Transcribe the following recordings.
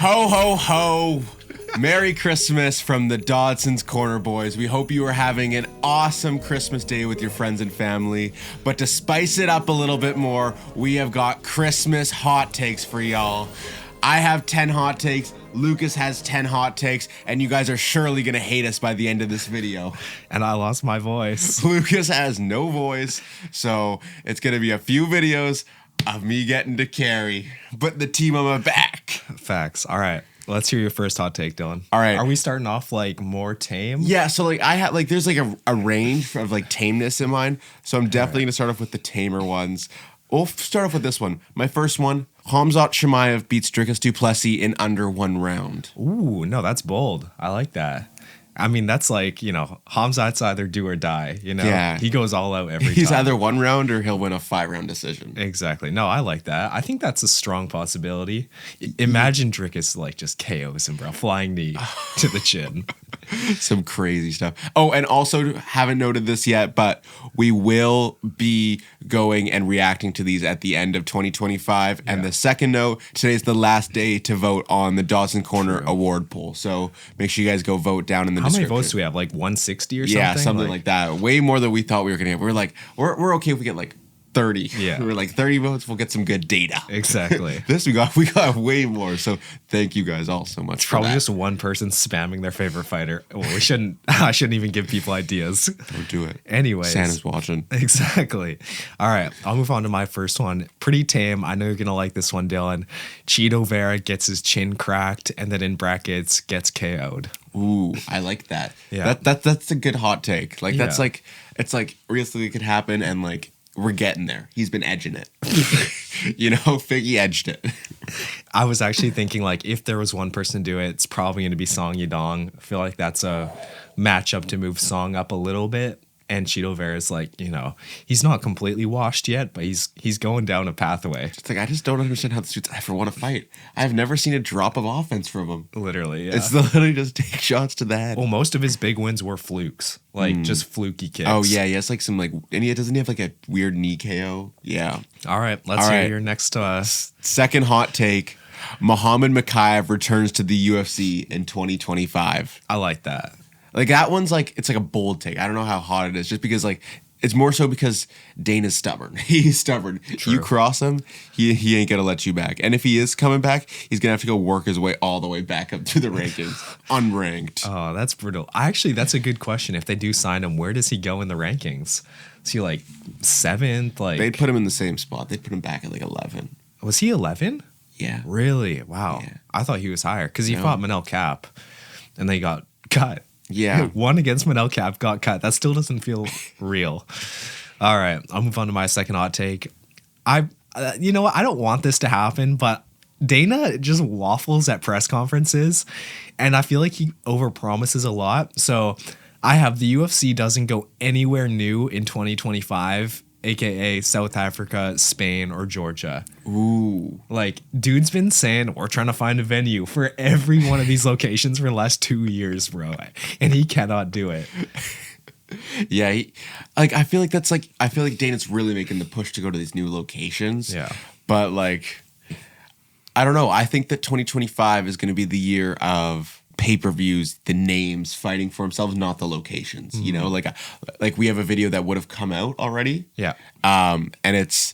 Ho, ho, ho. Merry Christmas from the Dodson'S Corner Boys. We hope you are having an awesome Christmas day with your friends and family. But to spice it up a little bit more, we have got Christmas hot takes for y'all. I have 10 hot takes. Lucas has 10 hot takes, and you guys are surely going to hate us by the end of this video. And I lost my voice. Lucas has no voice, so it's going to be a few videos of me getting to carry, but the team on my back. Facts. All right. Let's hear your first hot take, Dylan. All right. Are we starting off like more tame? Yeah, so like I have like there's like a range of like tameness in mine. So I'm definitely going to start off with the tamer ones. We'll start off with this one. My first one, Khamzat Chimaev beats Dricus du Plessis in under 1 round. Ooh, no, that's bold. I like that. I mean, that's like, Khamzat's either do or die, Yeah. He goes all out every time. He's either 1 round or he'll win a 5-round decision. Exactly. No, I like that. I think that's a strong possibility. Imagine Dricus like just KOs him, bro. Flying knee to the chin. Some crazy stuff. Oh, and also haven't noted this yet, but we will be going and reacting to these at the end of 2025. Yeah. And the second note, today's the last day to vote on the Dawson Corner Award poll. So make sure you guys go vote down in the description. How many votes do we have? Like 160 or something? Yeah, something like that. Way more than we thought we were going to have. We're like, we're okay if we get like 30. Yeah. We're like 30 votes, we'll get some good data. Exactly. We got way more. So thank you guys all so much. It's probably just one person spamming their favorite fighter. Well, I shouldn't even give people ideas. Don't do it. Anyways. Santa's watching. Exactly. All right. I'll move on to my first one. Pretty tame. I know you're going to like this one, Dylan. Cheeto Vera gets his chin cracked and then in brackets gets KO'd. Ooh, I like that. Yeah. That's a good hot take. Like that's like it's like realistically it could happen and like we're getting there. He's been edging it. Figgy edged it. I was actually thinking like if there was one person to do it, it's probably going to be Song Yadong. I feel like that's a matchup to move Song up a little bit. And Cheeto Vera's like, he's not completely washed yet, but he's going down a pathway. It's like I just don't understand how this dude's ever want to fight. I've never seen a drop of offense from him. Literally, yeah. It's literally just take shots to the head. Well, most of his big wins were flukes, like just fluky kicks. Oh yeah, he has like some and doesn't he have like a weird knee KO? Yeah. All right, let's hear your next. Second hot take: Muhammad Mokaev returns to the UFC in 2025. I like that. Like that one's like it's like a bold take. I don't know how hot it is, just because like it's more so because Dana's stubborn. He's stubborn. True. You cross him, he ain't gonna let you back. And if he is coming back, he's gonna have to go work his way all the way back up to the rankings, unranked. Oh, that's brutal. That's a good question. If they do sign him, where does he go in the rankings? Is he like 7th? Like they'd put him in the same spot. They'd put him back at like 11. Was he 11? Yeah. Really? Wow. Yeah. I thought he was higher because he fought Manel Cap, and they got cut. Yeah. One against Manel Cap got cut. That still doesn't feel real. All right. I'll move on to my second hot take. You know what? I don't want this to happen, but Dana just waffles at press conferences, and I feel like he overpromises a lot. So I have the UFC doesn't go anywhere new in 2025, aka South Africa, Spain, or Georgia. Ooh. Like, dude's been saying we're trying to find a venue for every one of these locations for the last 2 years, bro. And he cannot do it. Yeah, I feel like Dana's really making the push to go to these new locations. Yeah. But like I don't know. I think that 2025 is going to be the year of pay-per-views, the names fighting for themselves, not the locations. Like we have a video that would have come out already. Yeah. And it's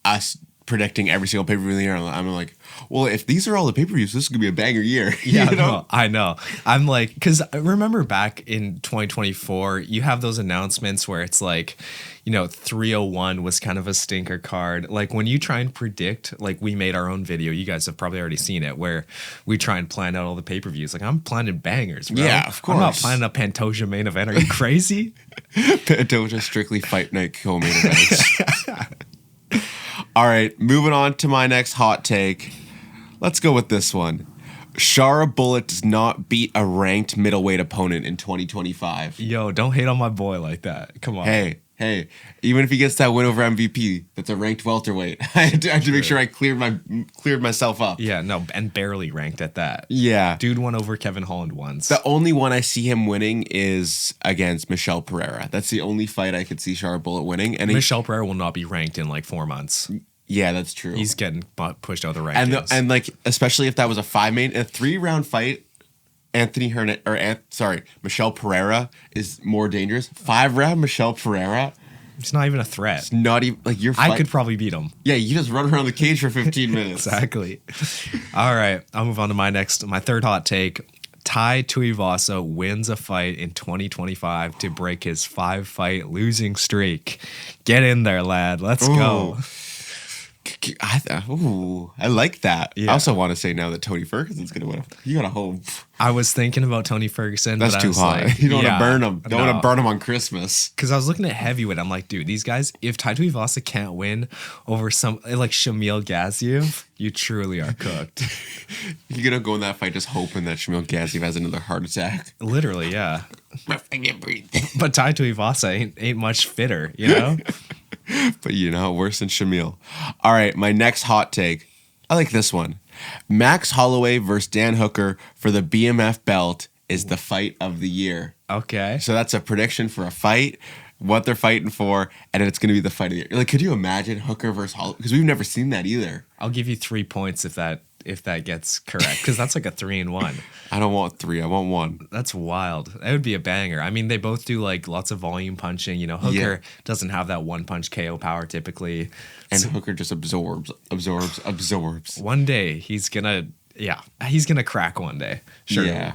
us predicting every single pay-per-view in the year. I'm like, well, if these are all the pay-per-views, this is gonna be a banger year. Yeah, no, I know. I'm like, because I remember back in 2024, you have those announcements where it's like, 301 was kind of a stinker card. Like when you try and predict, like we made our own video, you guys have probably already seen it, where we try and plan out all the pay-per-views. Like I'm planning bangers, bro. Yeah, of course. I'm not planning a Pantoja main event. Are you crazy? Pantoja strictly fight night co-main events. All right, moving on to my next hot take. Let's go with this one. Shara Bullet does not beat a ranked middleweight opponent in 2025. Yo, don't hate on my boy like that. Come on. Hey, even if he gets that win over MVP, that's a ranked welterweight. I had to make sure I cleared myself up. Yeah, no, and barely ranked at that. Yeah. Dude won over Kevin Holland once. The only one I see him winning is against Michel Pereira. That's the only fight I could see Shara Bullet winning. And Michel Pereira will not be ranked in like 4 months. Yeah, that's true. He's getting pushed out of the rankings. And like, especially if that was a 3-round fight, Michelle Pereira is more dangerous. 5-round Michelle Pereira. It's not even a threat. It's not even like I could probably beat him. Yeah, you just run around the cage for 15 minutes. Exactly. All right, I'll move on to my third hot take. Tai Tuivasa wins a fight in 2025 to break his 5-fight losing streak. Get in there, lad. Let's go. I like that. Yeah. I also want to say now that Tony Ferguson's going to win. You got to hope. I was thinking about Tony Ferguson. That's too hot. Like, you don't want to burn him. Don't want to burn him on Christmas. Because I was looking at heavyweight. I'm like, dude, these guys, if Tai Tuivasa can't win over some like Shamil Gaziev, you truly are cooked. You're going to go in that fight just hoping that Shamil Gaziev has another heart attack. Literally, yeah. But Tai Tuivasa ain't much fitter, you know? But you know, worse than Shamil. All right, my next hot take. I like this one. Max Holloway versus Dan Hooker for the BMF belt is the fight of the year. Okay. So that's a prediction for a fight, what they're fighting for, and it's going to be the fight of the year. Like, could you imagine Hooker versus Holloway? Because we've never seen that either. I'll give you 3 points if that gets correct, because that's like a 3-1. I don't want 3. I want 1. That's wild. That would be a banger. I mean, they both do like lots of volume punching. You know, Hooker doesn't have that one punch KO power typically, and Hooker just absorbs. One day he's gonna crack one day. Sure. Yeah.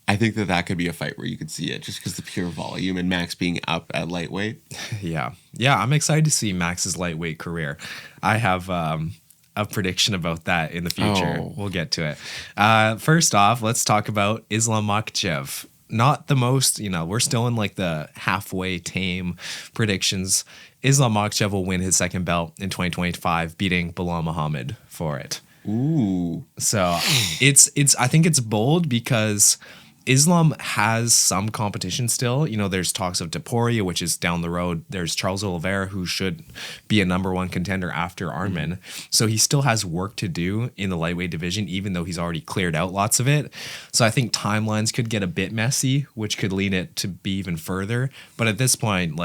I think that could be a fight where you could see it just because the pure volume and Max being up at lightweight. Yeah. I'm excited to see Max's lightweight career. I have a prediction about that in the future. Oh. We'll get to it. First off, let's talk about Islam Makhachev. Not the most, we're still in like the halfway tame predictions. Islam Makhachev will win his second belt in 2025, beating Bilal Muhammad for it. Ooh. So I think it's bold because Islam has some competition still. There's talks of Topuria, which is down the road. There's Charles Oliveira, who should be a number one contender after Arman. So he still has work to do in the lightweight division, even though he's already cleared out lots of it. So I think timelines could get a bit messy, which could lead it to be even further. But at this point,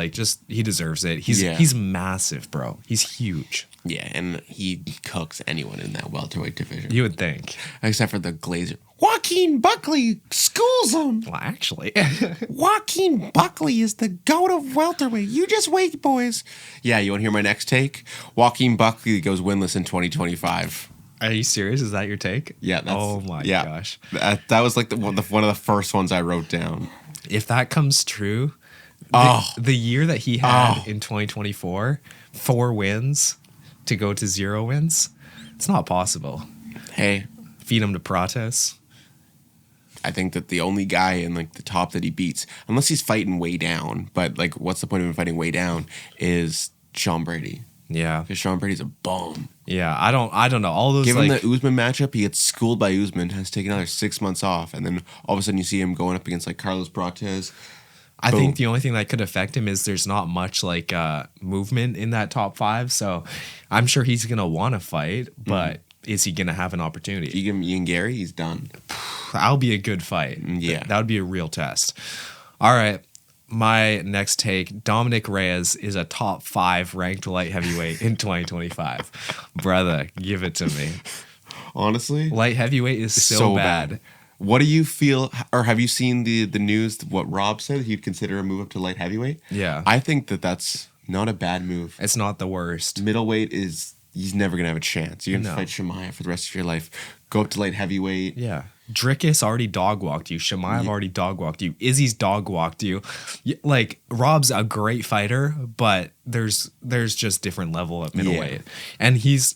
he deserves it. He's massive, bro. He's huge. Yeah, and he cooks anyone in that welterweight division. You would think. Except for the Glazer. Joaquin Buckley schools him. Well, actually. Joaquin Buckley is the goat of welterweight. You just wait, boys. Yeah, you want to hear my next take? Joaquin Buckley goes winless in 2025. Are you serious? Is that your take? Yeah. Oh, my gosh. That was like one of the first ones I wrote down. If that comes true, the year that he had in 2024, 4 wins to go to 0 wins, it's not possible. Hey. Feed him to Prates. I think that the only guy in like the top that he beats, unless he's fighting way down, but like what's the point of him fighting way down, is Sean Brady. Yeah. Because Sean Brady's a bum. Yeah, I don't know. All those Given the Usman matchup, he gets schooled by Usman, has taken another 6 months off, and then all of a sudden you see him going up against like Carlos Prates. I think the only thing that could affect him is there's not much like movement in that top 5, so I'm sure he's gonna want to fight, but is he gonna have an opportunity? If you give him Ian Gary, he's done. That'll be a good fight. Yeah. That would be a real test. All right. My next take, Dominic Reyes is a top 5 ranked light heavyweight in 2025. Brother, give it to me. Honestly? Light heavyweight is so bad. What do you feel, or have you seen the news, what Rob said? He'd consider a move up to light heavyweight? Yeah. I think that's not a bad move. It's not the worst. Middleweight he's never going to have a chance. You're going to fight Chimaev for the rest of your life. Go up to light heavyweight. Yeah. Drickus already dog walked you. Chimaev already dog walked you. Izzy's dog walked you. Like, Rob's a great fighter, but there's just different level at middleweight. Yeah. And he's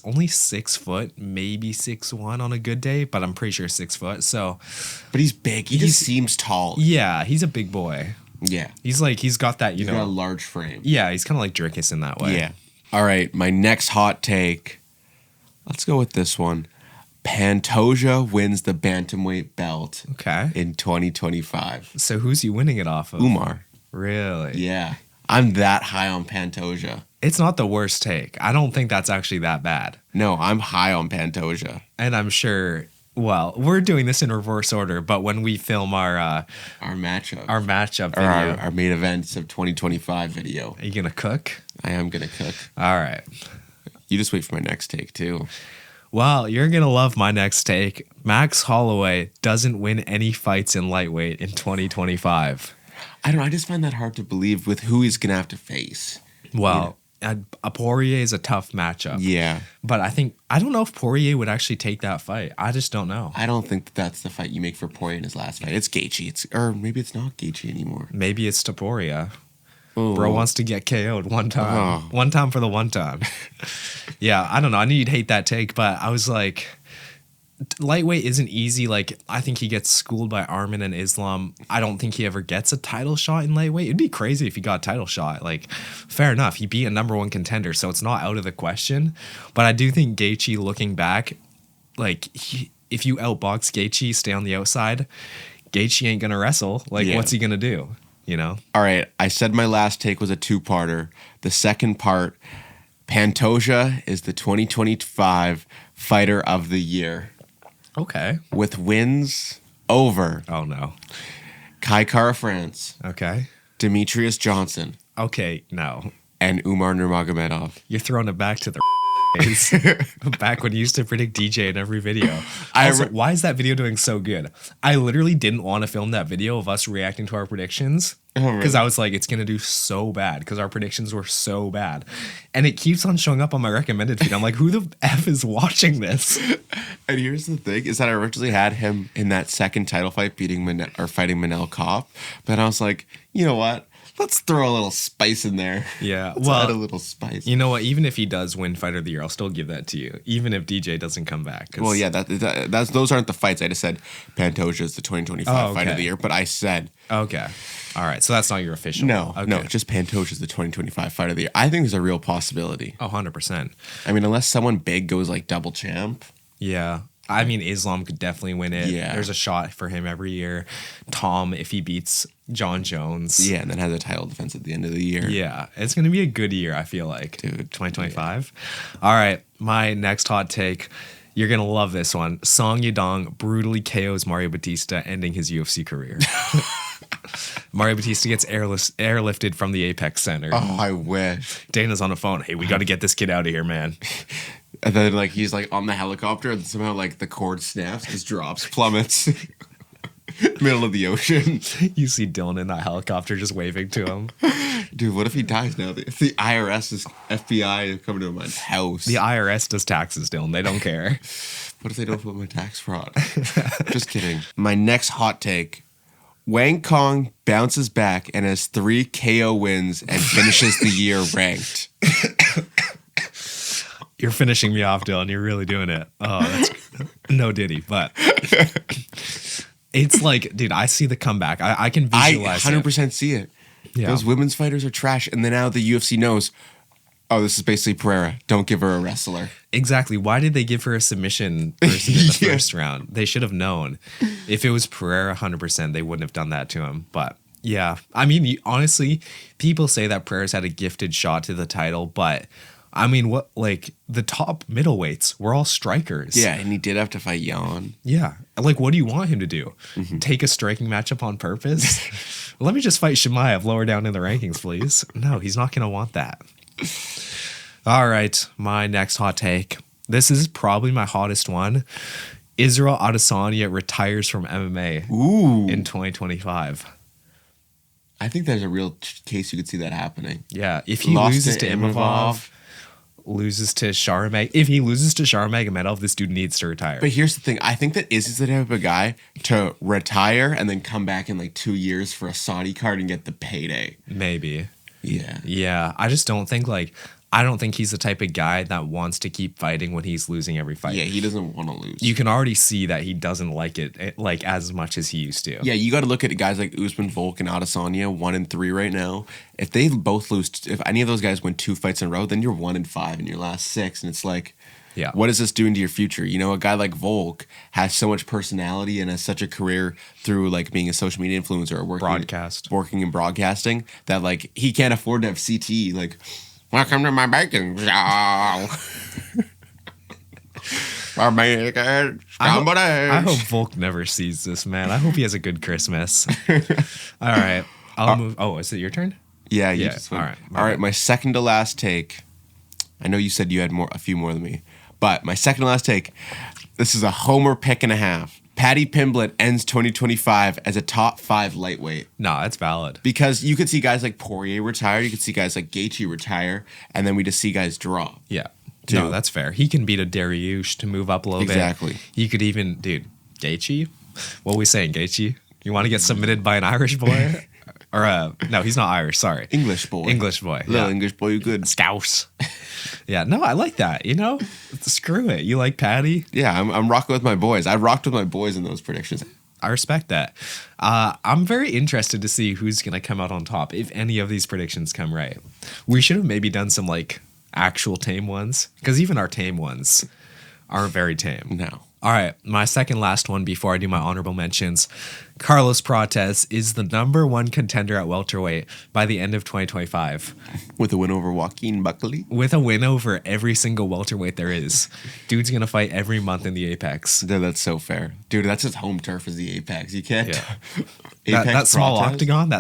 only 6 foot, maybe 6'1" on a good day, but I'm pretty sure 6 foot. So, but he's big. He just seems tall. Yeah, he's a big boy. Yeah. He's got that, he's got a large frame. Yeah, he's kind of like Drickus in that way. Yeah. All right, my next hot take. Let's go with this one. Pantoja wins the bantamweight belt in 2025. So who's he winning it off of? Umar. Really? Yeah. I'm that high on Pantoja. It's not the worst take. I don't think that's actually that bad. No, I'm high on Pantoja. And I'm sure, well, we're doing this in reverse order, but when we film our matchup or video. Our main events of 2025 video. Are you going to cook? I am going to cook. All right. You just wait for my next take too. Well, you're going to love my next take. Max Holloway doesn't win any fights in lightweight in 2025. I don't know. I just find that hard to believe with who he's going to have to face. Well, a Poirier is a tough matchup. Yeah. But I don't know if Poirier would actually take that fight. I just don't know. I don't think that's the fight you make for Poirier in his last fight. It's Gaethje. Or maybe it's not Gaethje anymore. Maybe it's Topuria. Oh. Bro wants to get KO'd one time. Oh. One time for the one time. Yeah, I don't know. I knew you'd hate that take, but I was like, lightweight isn't easy. Like, I think he gets schooled by Arman and Islam. I don't think he ever gets a title shot in lightweight. It'd be crazy if he got a title shot. Like, fair enough. He beat a number one contender, so it's not out of the question. But I do think Gaethje, looking back, like, if you outbox Gaethje, stay on the outside, Gaethje ain't going to wrestle. Like, what's he going to do? You know? All right. I said my last take was a two-parter. The second part, Pantoja is the 2025 Fighter of the Year. Okay. With wins over. Oh, no. Kai Kara France. Okay. Demetrius Johnson. Okay, no. And Umar Nurmagomedov. You're throwing it back to the days. Back when you used to predict DJ in every video. Also, why is that video doing so good? I literally didn't want to film that video of us reacting to our predictions because I was like, it's going to do so bad because our predictions were so bad. And it keeps on showing up on my recommended feed. I'm like, who the F is watching this? And here's the thing is that I originally had him in that second title fight fighting Manel Kopp. But I was like, you know what? Let's throw a little spice in there. Yeah. Let's add a little spice. You know what? Even if he does win Fighter of the Year, I'll still give that to you. Even if DJ doesn't come back. Well, yeah, those aren't the fights. I just said Pantoja is the 2025 Fight of the Year, but I said... Okay. All right. So that's not your official. No, just Pantoja is the 2025 Fight of the Year. I think there's a real possibility. 100%. I mean, unless someone big goes like double champ. Yeah. I mean, Islam could definitely win it. Yeah. There's a shot for him every year. Tom, if he beats John Jones. Yeah, and then has a title defense at the end of the year. Yeah. It's going to be a good year, I feel like. Dude. 2025. Yeah. All right. My next hot take. You're going to love this one. Song Yadong brutally KOs Mario Batista, ending his UFC career. Mario Batista gets airlifted from the Apex Center. Oh, I wish. Dana's on the phone. Hey, we got to get this kid out of here, man. And then he's on the helicopter and somehow the cord snaps, just drops, plummets. Middle of the ocean. You see Dylan in that helicopter just waving to him. Dude, what if he dies now? If the IRS is FBI coming to my house. The IRS does taxes, Dylan. They don't care. What if they don't put my tax fraud? Just kidding. My next hot take. Wang Kong bounces back and has 3 KO wins and finishes the year ranked. You're finishing me off, Dylan. You're really doing it. Oh, that's no Diddy, but it's like, dude, I see the comeback. I can visualize I 100% see it. Yeah. Those women's fighters are trash. And then now the UFC knows, oh, this is basically Pereira. Don't give her a wrestler. Exactly. Why did they give her a submission person in the first round? They should have known. If it was Pereira, 100%, they wouldn't have done that to him. But yeah, I mean, honestly, people say that Pereira's had a gifted shot to the title, but I mean, the top middleweights were all strikers. Yeah, and he did have to fight Jan. Yeah. What do you want him to do? Mm-hmm. Take a striking matchup on purpose? Let me just fight Chimaev lower down in the rankings, please. No, he's not going to want that. All right, my next hot take. This is probably my hottest one. Israel Adesanya retires from MMA in 2025. I think there's a real case you could see that happening. Yeah, if he loses to Imavov, loses to Sharmag. If he loses to Sharmagomedov, this dude needs to retire. But here's the thing. I think that Izzy's the type of guy to retire and then come back in 2 years for a Saudi card and get the payday. Maybe. Yeah. Yeah. I just don't think I don't think he's the type of guy that wants to keep fighting when he's losing every fight. Yeah, he doesn't want to lose. You can already see that he doesn't like it as much as he used to. Yeah, you got to look at guys like Usman, Volk, and Adesanya, 1-3 right now. If they both lose, if any of those guys win 2 fights in a row, then you're 1-5 in your last 6, and it's yeah, what is this doing to your future? You know, a guy like Volk has so much personality and has such a career through being a social media influencer or working in broadcasting that he can't afford to have CT. Welcome to my baking show. I hope Volk never sees this, man. I hope he has a good Christmas. All right. I'll move. Oh, is it your turn? Yeah, you just went. All right. My second to last take. I know you said you had a few more than me, but my second to last take, this is a homer pick and a half. Paddy Pimblett ends 2025 as a top 5 lightweight. No, that's valid. Because you could see guys like Poirier retire, you could see guys like Gaethje retire, and then we just see guys drop. Yeah. No, that's fair. He can beat a Dariush to move up a little bit. Exactly. He could even, dude, Gaethje? What are we saying, Gaethje? You want to get submitted by an Irish boy? Or, no, he's not Irish, sorry. English boy. English boy. Little English boy, you good. Scouse. Yeah, no, I like that, you know? Screw it. You like Paddy? Yeah, I'm rocking with my boys. I rocked with my boys in those predictions. I respect that. I'm very interested to see who's going to come out on top if any of these predictions come right. We should have maybe done some, like, actual tame ones, because even our tame ones aren't very tame. No. All right, my second last one before I do my honorable mentions. Carlos Prates is the number 1 contender at welterweight by the end of 2025. With a win over Joaquin Buckley? With a win over every single welterweight there is. Dude's going to fight every month in the Apex. Dude, that's so fair. Dude, that's his home turf is the Apex. You can't... Yeah. Apex that small Prates? octagon,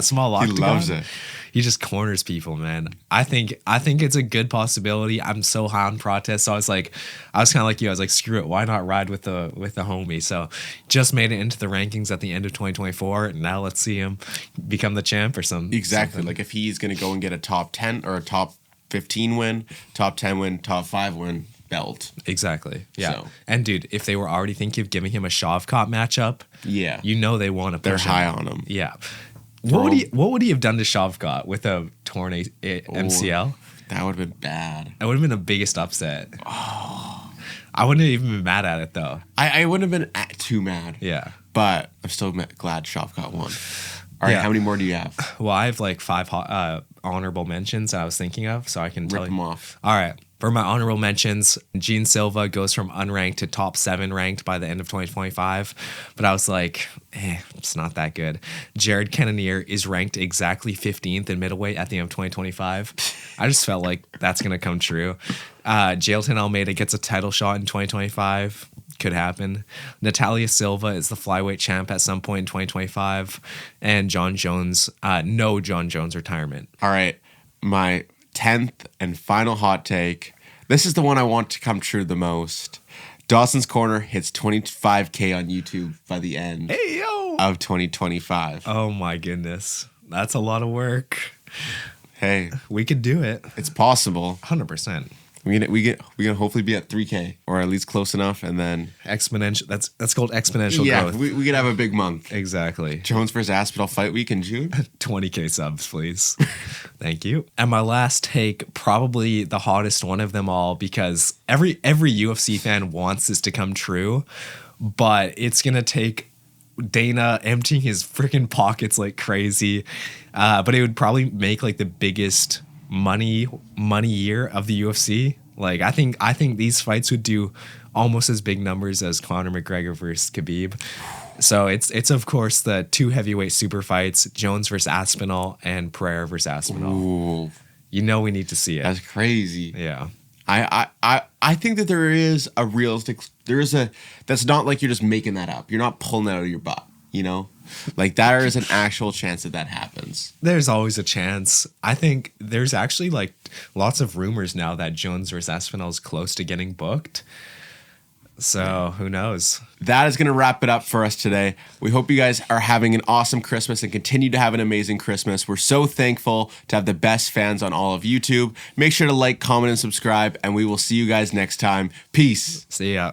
he loves it. He just corners people, man. I think it's a good possibility. I'm so high on Prates, so I was kind of like you. I was like, screw it, why not ride with the homie? So just made it into the rankings at the end of 2024. And now let's see him become the champ or something. Exactly. Like if he's gonna go and get a top 10 or a top 15 win, top 10 win, top 5 win belt. Exactly. Yeah. So. And dude, if they were already thinking of giving him a Shavkat matchup, yeah, you know they want to. They're high on him. Yeah. What would he have done to Shavkat with a torn MCL? That would have been bad. That would have been the biggest upset. Oh. I wouldn't have even been mad at it though. I wouldn't have been too mad. Yeah. But I'm still glad Shavkat won. All right, how many more do you have? Well, I have like 5 honorable mentions I was thinking of, so I can tell you. Rip them off. All right. For my honorable mentions, Gene Silva goes from unranked to top 7 ranked by the end of 2025. But I was like, it's not that good. Jared Cannonier is ranked exactly 15th in middleweight at the end of 2025. I just felt like that's going to come true. Jailton Almeida gets a title shot in 2025. Could happen. Natalia Silva is the flyweight champ at some point in 2025. And John Jones, no John Jones retirement. All right. My 10th and final hot take. This is the one I want to come true the most. Dawson's Corner hits 25K on YouTube by the end of 2025. Oh my goodness. That's a lot of work. Hey. We could do it. It's possible. 100%. We can hopefully be at 3K or at least close enough, and then exponential. That's called exponential growth. Yeah, we could have a big month. Exactly. Jones versus Aspinall fight week in June. 20K subs, please. Thank you. And my last take, probably the hottest one of them all, because every UFC fan wants this to come true, but it's gonna take Dana emptying his freaking pockets like crazy. But it would probably make like the biggest money year of the UFC. Like I think these fights would do almost as big numbers as Conor McGregor versus Khabib. So it's of course the 2 heavyweight super fights, Jones versus Aspinall and Pereira versus Aspinall. Ooh. You know we need to see it. That's crazy. Yeah. I think that there is a realistic that's not like you're just making that up. You're not pulling that out of your butt, you know? Like there is an actual chance that happens. There's always a chance. I think there's actually like lots of rumors now that Jones versus Aspinall is close to getting booked. So who knows? That is going to wrap it up for us today. We hope you guys are having an awesome Christmas and continue to have an amazing Christmas. We're so thankful to have the best fans on all of YouTube. Make sure to like, comment, and subscribe, and we will see you guys next time. Peace. See ya.